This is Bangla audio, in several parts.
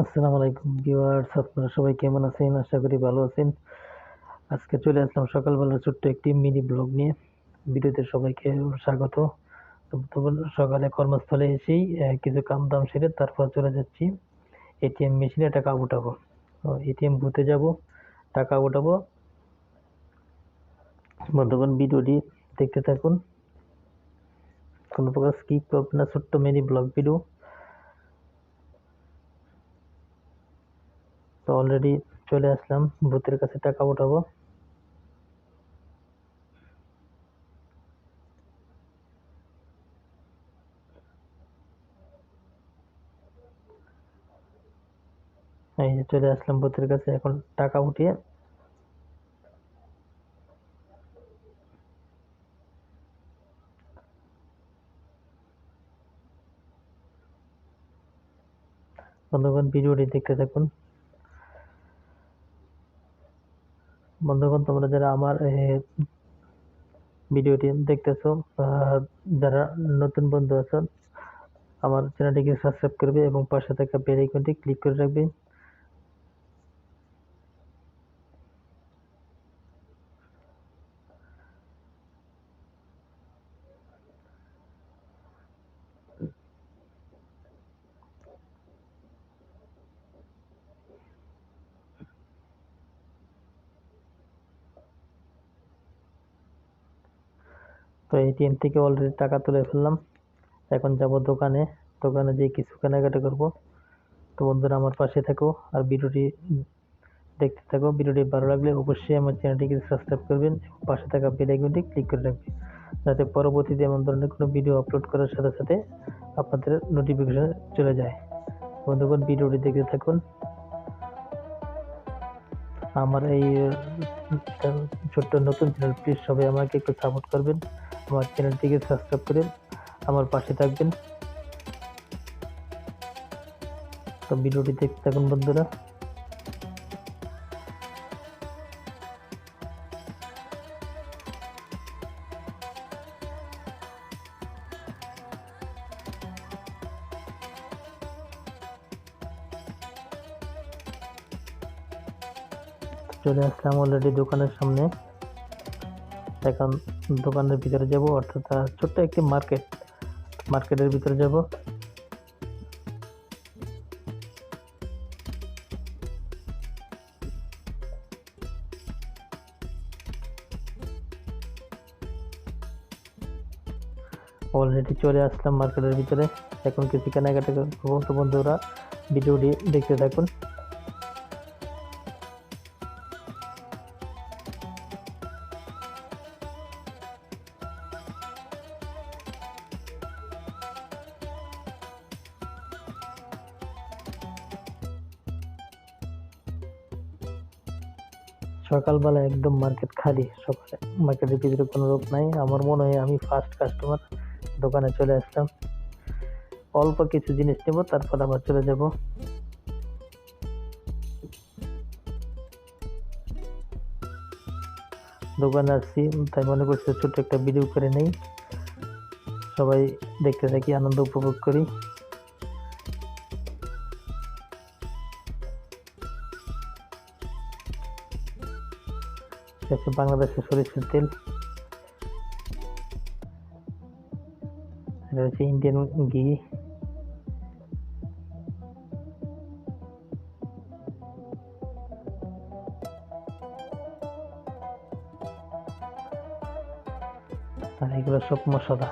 আসসালামু আলাইকুম ভিউয়ার্স, আপনারা সবাই কেমন আছেন? আশা করি ভালো আছেন। আজকে চলে আসলাম সকালবেলার ছোট্ট একটি মিনি ব্লগ নিয়ে। ভিডিওতে সবাইকে স্বাগত। তো সকালে কর্মস্থলে এসেই কিছু কাম-দাম সেরে তারপর চলে যাচ্ছি এটিএম মেশিনে টাকা ওঠাবো। এটিএম বুথে যাব, টাকা ওঠাবো। বন্ধুগণ, ভিডিওটি দেখতে থাকুন। কোনো প্রকার স্কিপ করবেন না, ছোট্ট মিনি ব্লগ ভিডিও। তো অলরেডি চলে আসলাম বুথের কাছে, টাকা ওঠাবো। এই যে চলে আসলাম বুথের কাছে, এখন টাকা উঠিয়ে বন্ধুগণ ভিডিওটি দেখতে থাকুন। বন্ধুগণ, তোমরা যারা আমার ভিডিওটি দেখতেছো, যারা নতুন বন্ধু আছো, আমার চ্যানেলটিকে সাবস্ক্রাইব করবে এবং পাশে থাকা বেল আইকনটি ক্লিক করে রাখবে। তো এটিএম থেকে অলরেডি টাকা তুলে ফেললাম। এখন যাব দোকানে, দোকানে যেয়ে কিছু কেনাকাটা করব। তো বন্ধুরা, আমার পাশে থাকো আর ভিডিওটি দেখতে থাকো। ভিডিওটি ভালো লাগলে অবশ্যই আমার চ্যানেলটিকে সাবস্ক্রাইব করবেন এবং পাশে থাকা বেল আইকনটি ক্লিক করে রাখবেন, যাতে পরবর্তীতে এমন ধরনের কোনো ভিডিও আপলোড করার সাথে সাথে আপনাদের নোটিফিকেশন চলে যায়। বন্ধুগণ, ভিডিওটি দেখতে থাকুন। আমার এই ছোট্ট নতুন চ্যানেল, প্লিজ সবাই আমাকে একটু সাপোর্ট করবেন। আমার চ্যানেলটিকে সাবস্ক্রাইব করে আমার পাশে থাকবেন। তো ভিডিওটি দেখতে থাকুন বন্ধুরা। চলে আসলাম অলরেডি দোকানের সামনে। এখন দোকানের ভিতরে যাব, অর্থাৎ ছোট্ট একটি মার্কেটের ভিতরে যাব। অলরেডি চলে আসলাম মার্কেটের ভিতরে। এখন কিছু কেনাকাটা করবো। তো বন্ধুরা, ভিডিওটি দেখতে থাকুন। সকালবেলা একদম মার্কেট খালি। সকালে মার্কেটের ভিতরে কোনো লোক নাই। আমার মনে হয় আমি ফার্স্ট কাস্টমার। দোকানে চলে আসলাম, অল্প কিছু জিনিস নেব, তারপর আবার চলে যাব। দোকানে আসছি, তাই মনে করছি ছোট্ট একটা ভিডিও করে নেই। সবাই দেখতে থাকি, আনন্দ উপভোগ করি। হচ্ছে বাংলাদেশের সরিষার তেল, এটা হচ্ছে ইন্ডিয়ান ঘি। আর এগুলো সব মশলা।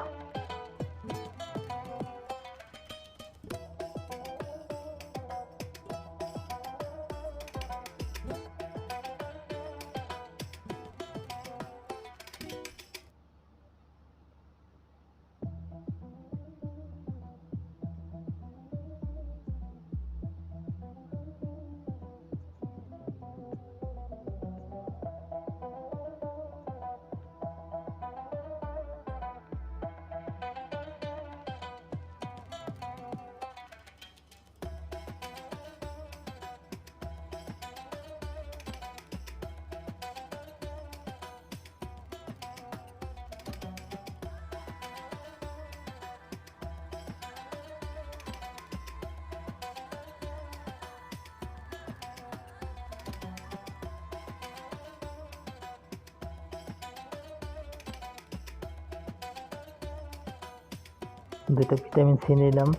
2টা ভিটামিন সি নিলাম।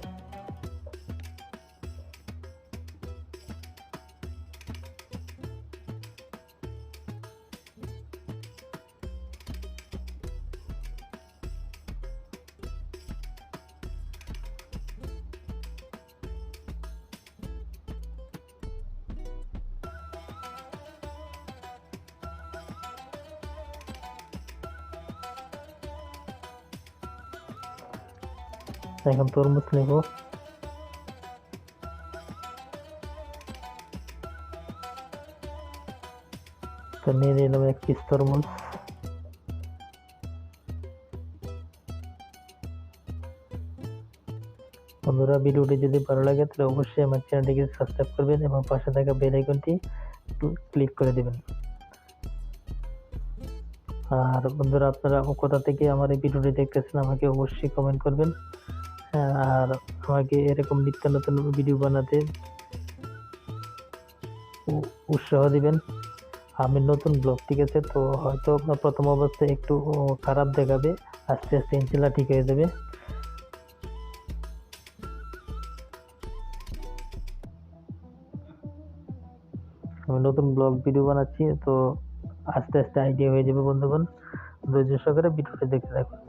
এখন তরমুজ নেব। তো নিয়ে নিলাম 1 পিস তরমুজ। বন্ধুরা, ভিডিওটি যদি ভালো লাগে তাহলে অবশ্যই আমার চ্যানেলটিকে সাবস্ক্রাইব করবেন এবং পাশে থাকা বেল আইকনটি ক্লিক করে দিবেন। আর বন্ধুরা, আপনারা কোথা থেকে আমার এই ভিডিওটি দেখতেছেন আমাকে অবশ্যই কমেন্ট করবেন। আর আমাকে এরকম নিত্য নতুন ভিডিও বানাতে উৎসাহ দিবেন। আমি নতুন ব্লগ, ঠিক আছে? তো হয়তো আপনার প্রথম অবস্থায় একটু খারাপ দেখাবে, আস্তে আস্তে ইনশাল্লাহ ঠিক হয়ে যাবে। আমি নতুন ব্লগ ভিডিও বানাচ্ছি, তো আস্তে আস্তে আইডিয়া হয়ে যাবে বন্ধুগণ। ধৈর্য সহকারে ভিডিওটি দেখতে থাকুন।